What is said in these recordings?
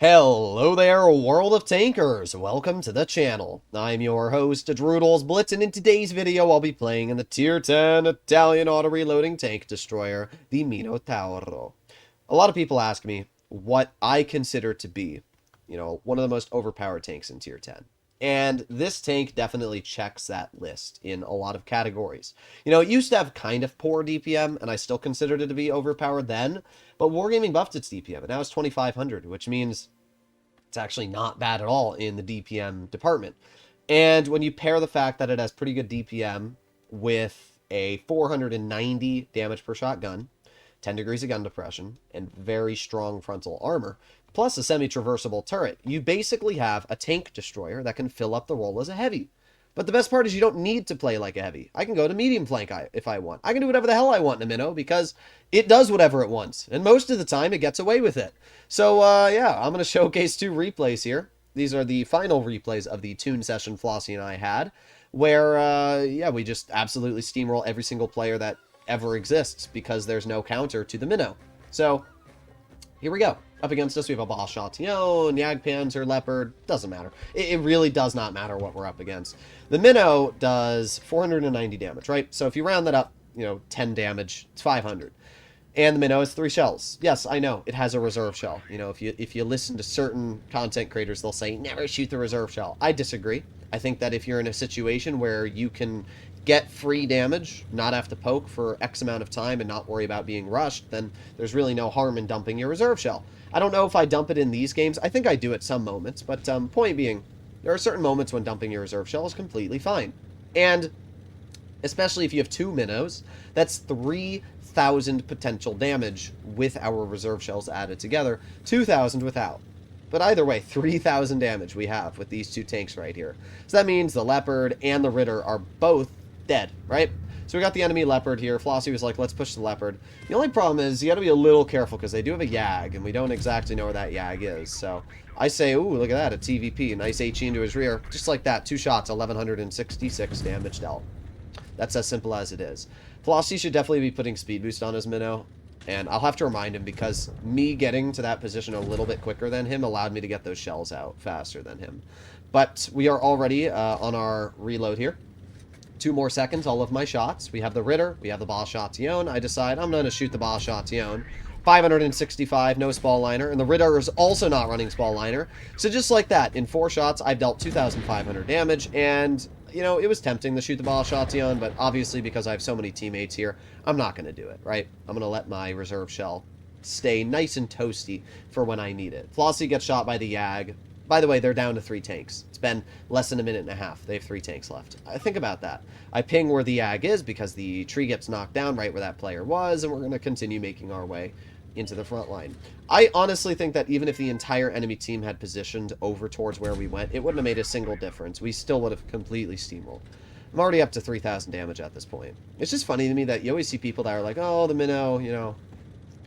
Hello there, world of tankers! Welcome to the channel. I'm your host, Droodles Blitz, and in today's video I'll be playing in the Tier 10 Italian auto-reloading tank destroyer, the Minotauro. A lot of people ask me what I consider to be, one of the most overpowered tanks in Tier 10. And this tank definitely checks that list in a lot of categories. It used to have kind of poor DPM, and I still considered it to be overpowered then, but Wargaming buffed its DPM, and now it's 2500, which means it's actually not bad at all in the DPM department. And when you pair the fact that it has pretty good DPM with a 490 damage per shot gun, 10 degrees of gun depression, and very strong frontal armor, plus a semi-traversable turret, you basically have a tank destroyer that can fill up the role as a heavy. But the best part is you don't need to play like a heavy. I can go to medium flank if I want. I can do whatever the hell I want in a minnow because it does whatever it wants. And most of the time it gets away with it. So, yeah, I'm going to showcase two replays here. These are the final replays of the Toon session Flossie and I had, where, yeah, we just absolutely steamroll every single player that ever exists because there's no counter to the minnow. So, here we go. Up against us, we have a Ball Chatillon, Jagdpanzer, Leopard. Doesn't matter. It really does not matter what we're up against. The Minnow does 490 damage, right? So if you round that up, 10 damage, it's 500. And the Minnow has 3 shells. Yes, I know, it has a reserve shell. If you listen to certain content creators, they'll say, never shoot the reserve shell. I disagree. I think that if you're in a situation where you can get free damage, not have to poke for X amount of time and not worry about being rushed, then there's really no harm in dumping your reserve shell. I don't know if I dump it in these games. I think I do at some moments, but point being, there are certain moments when dumping your reserve shell is completely fine. And especially if you have 2 minnows, that's 3,000 potential damage with our reserve shells added together, 2,000 without. But either way, 3,000 damage we have with these 2 tanks right here. So that means the Leopard and the Ritter are both dead, right? So we got the enemy Leopard here. Flossie was like, let's push the Leopard. The only problem is you got to be a little careful because they do have a Yag, and we don't exactly know where that Yag is. So I say, ooh, look at that, a TVP. Nice HE into his rear. Just like that, 2 shots, 1,166 damage dealt. That's as simple as it is. Flossie should definitely be putting speed boost on his minnow. And I'll have to remind him because me getting to that position a little bit quicker than him allowed me to get those shells out faster than him. But we are already on our reload here. 2 more seconds, all of my shots. We have the Ritter, we have the Ball Chatillon. I decide I'm going to shoot the Ball Chatillon. 565, no Spall Liner, and the Ritter is also not running Spall Liner. So just like that, in 4 shots, I've dealt 2,500 damage, and, it was tempting to shoot the Ball Chatillon, but obviously because I have so many teammates here, I'm not going to do it, right? I'm going to let my reserve shell stay nice and toasty for when I need it. Flossie gets shot by the Yag. By the way, they're down to 3 tanks. It's been less than a minute and a half. They have 3 tanks left. Think about that. I ping where the Yag is because the tree gets knocked down right where that player was, and we're going to continue making our way into the front line. I honestly think that even if the entire enemy team had positioned over towards where we went, it wouldn't have made a single difference. We still would have completely steamrolled. I'm already up to 3,000 damage at this point. It's just funny to me that you always see people that are like, oh, the Minnow,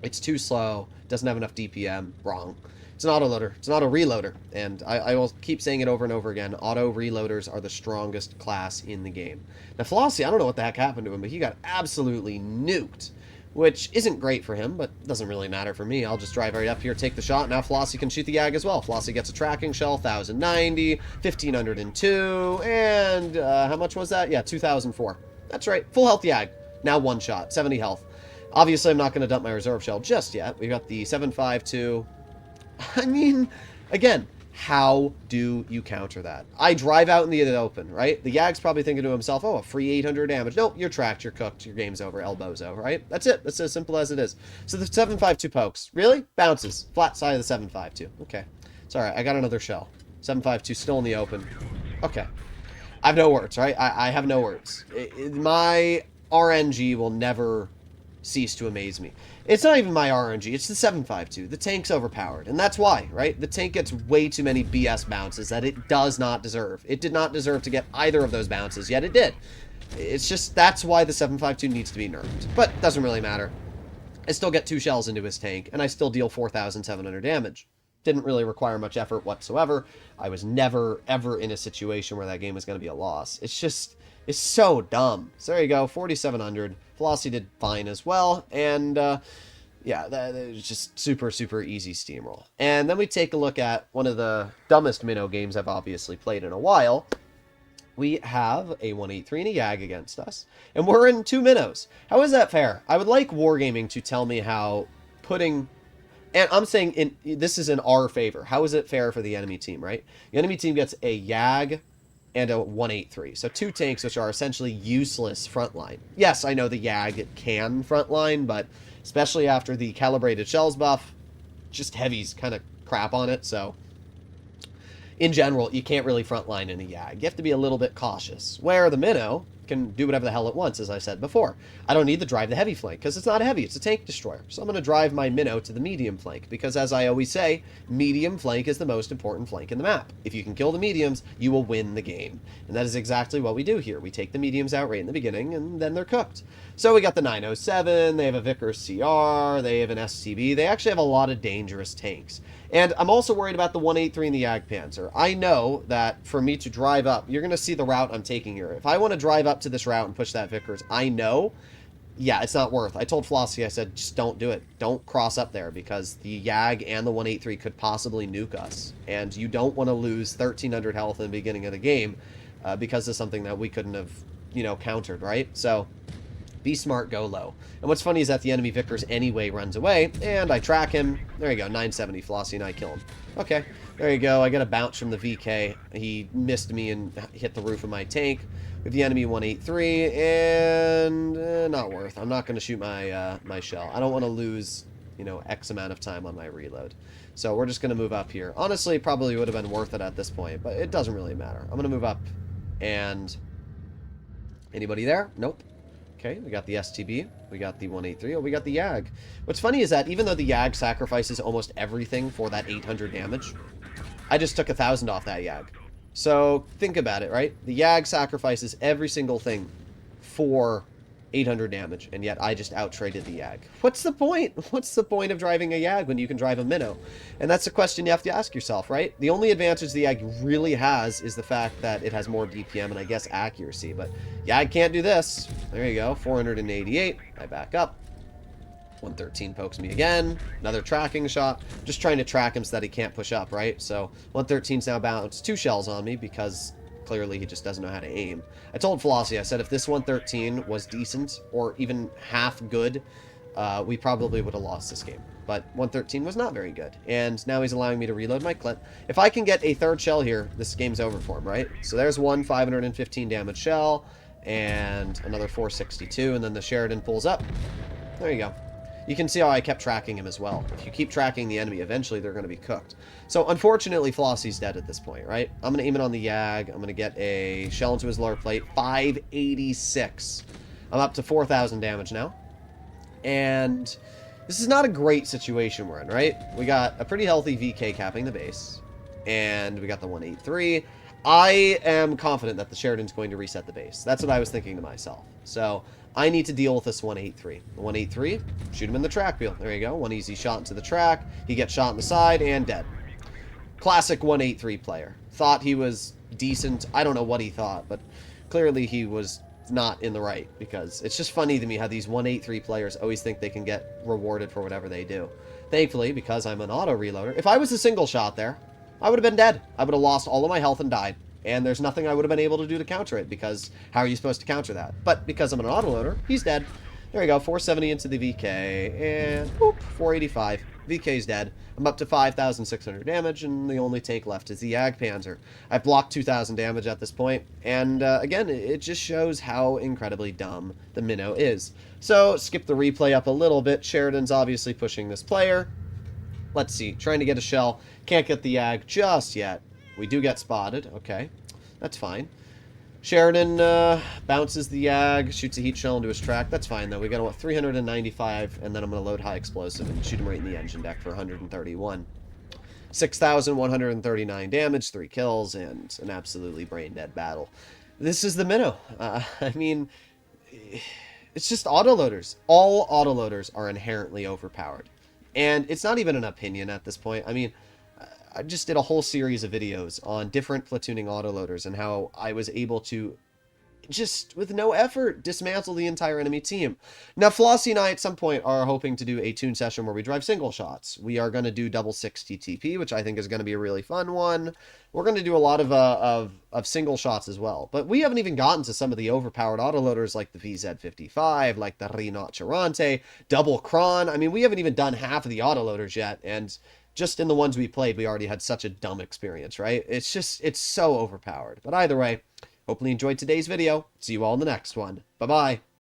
it's too slow, doesn't have enough DPM. Wrong. It's an autoloader. It's an auto-reloader. And I will keep saying it over and over again. Auto-reloaders are the strongest class in the game. Now, Flossie, I don't know what the heck happened to him, but he got absolutely nuked. Which isn't great for him, but doesn't really matter for me. I'll just drive right up here, take the shot. Now Flossie can shoot the Yag as well. Flossie gets a tracking shell, 1,090, 1,502, and how much was that? Yeah, 2,004. That's right. Full health Yag. Now 1 shot, 70 health. Obviously, I'm not going to dump my reserve shell just yet. We've got the 752. I mean, again, how do you counter that? I drive out in the open, right? The Yag's probably thinking to himself, oh, a free 800 damage. Nope, you're tracked, you're cooked, your game's over, elbozo, right? That's it. That's as simple as it is. So the 752 pokes. Really? Bounces. Flat side of the 752. Okay. It's alright, I got another shell. 752 still in the open. Okay. I have no words, right? I have no words. My RNG will never cease to amaze me. It's not even my RNG, it's the 752. The tank's overpowered, and that's why, right? The tank gets way too many BS bounces that it does not deserve. It did not deserve to get either of those bounces, yet it did. It's just, that's why the 752 needs to be nerfed. But doesn't really matter. I still get 2 shells into his tank, and I still deal 4,700 damage. Didn't really require much effort whatsoever. I was never, ever in a situation where that game was going to be a loss. It's just, it's so dumb. So there you go, 4,700. Flossie did fine as well, and Yeah, that is just super, super easy steamroll. And then we take a look at one of the dumbest minnow games I've obviously played in a while. We have a 183 and a Yag against us, and we're in 2 minnows. How is that fair? I would like Wargaming to tell me how putting... And I'm saying this is in our favor. How is it fair for the enemy team, right? The enemy team gets a Yag and a 183. So 2 tanks which are essentially useless frontline. Yes, I know the Yag can frontline, but especially after the calibrated shells buff, just heavy's kind of crap on it, so in general, you can't really frontline in a Yag. You have to be a little bit cautious. Where the Minnow can do whatever the hell it wants, as I said before. I don't need to drive the heavy flank, because it's not heavy, it's a tank destroyer. So I'm going to drive my Minnow to the medium flank, because as I always say, medium flank is the most important flank in the map. If you can kill the mediums, you will win the game. And that is exactly what we do here. We take the mediums out right in the beginning, and then they're cooked. So we got the 907, they have a Vickers CR, they have an STB, they actually have a lot of dangerous tanks. And I'm also worried about the 183 and the Jagdpanzer. I know that for me to drive up, you're going to see the route I'm taking here. If I want to drive up to this route and push that Vickers, I know, yeah, it's not worth. I told Flossie, I said, just don't do it. Don't cross up there, because the Yag and the 183 could possibly nuke us. And you don't want to lose 1,300 health in the beginning of the game because of something that we couldn't have, countered, right? So be smart, go low. And what's funny is that the enemy Vickers anyway runs away, and I track him. There you go, 970 Flossie, and I kill him. Okay, there you go. I got a bounce from the VK. He missed me and hit the roof of my tank. With the enemy 183, and not worth. I'm not going to shoot my my shell. I don't want to lose, X amount of time on my reload. So we're just going to move up here. Honestly, probably would have been worth it at this point, but it doesn't really matter. I'm going to move up, and anybody there? Nope. Okay, we got the STB, we got the 183, oh, we got the Yag. What's funny is that even though the Yag sacrifices almost everything for that 800 damage, I just took 1,000 off that Yag. So think about it, right? The Yag sacrifices every single thing for 800 damage, and yet I just out-traded the Yag. What's the point? What's the point of driving a Yag when you can drive a Minnow? And that's a question you have to ask yourself, right? The only advantage the Yag really has is the fact that it has more DPM and I guess accuracy, but Yag can't do this. There you go, 488. I back up. 113 pokes me again. Another tracking shot. Just trying to track him so that he can't push up, right? So 113's now bounced 2 shells on me because clearly he just doesn't know how to aim. I told Flossie, I said if this 113 was decent or even half good, we probably would have lost this game. But 113 was not very good. And now he's allowing me to reload my clip. If I can get a 3rd shell here, this game's over for him, right? So there's one 515 damage shell and another 462, and then the Sheridan pulls up. There you go. You can see how I kept tracking him as well. If you keep tracking the enemy, eventually they're going to be cooked. So, unfortunately, Flossie's dead at this point, right? I'm going to aim it on the Yag. I'm going to get a shell into his lower plate. 586. I'm up to 4,000 damage now. And this is not a great situation we're in, right? We got a pretty healthy VK capping the base. And we got the 183. I am confident that the Sheridan's going to reset the base. That's what I was thinking to myself. So I need to deal with this 183. The 183, shoot him in the track wheel. There you go. One easy shot into the track. He gets shot in the side and dead. Classic 183 player. Thought he was decent. I don't know what he thought, but clearly he was not in the right, because it's just funny to me how these 183 players always think they can get rewarded for whatever they do. Thankfully, because I'm an auto reloader, if I was a single shot there, I would have been dead. I would have lost all of my health and died. And there's nothing I would have been able to do to counter it, because how are you supposed to counter that? But because I'm an autoloader, he's dead. There we go, 470 into the VK, and whoop, 485. VK's dead. I'm up to 5,600 damage, and the only tank left is the Jagdpanzer. I've blocked 2,000 damage at this point, and again, it just shows how incredibly dumb the Minnow is. So, skip the replay up a little bit. Sheridan's obviously pushing this player. Let's see, trying to get a shell. Can't get the Yag just yet. We do get spotted. Okay, that's fine. Sheridan bounces the Yag, shoots a heat shell into his track. That's fine, though. We got, what, 395, and then I'm going to load high explosive and shoot him right in the engine deck for 131. 6,139 damage, 3 kills, and an absolutely brain-dead battle. This is the Minnow. I mean, it's just autoloaders. All autoloaders are inherently overpowered. And it's not even an opinion at this point. I mean, I just did a whole series of videos on different platooning autoloaders and how I was able to just with no effort, dismantle the entire enemy team. Now, Flossie and I at some point are hoping to do a tune session where we drive single shots. We are going to do double 60 TP, which I think is going to be a really fun one. We're going to do a lot of single shots as well. But we haven't even gotten to some of the overpowered autoloaders like the VZ55, like the Rinocerante, Double Cron. I mean, we haven't even done half of the autoloaders yet, and just in the ones we played, we already had such a dumb experience, right? It's so overpowered. But either way, hopefully you enjoyed today's video. See you all in the next one. Bye-bye.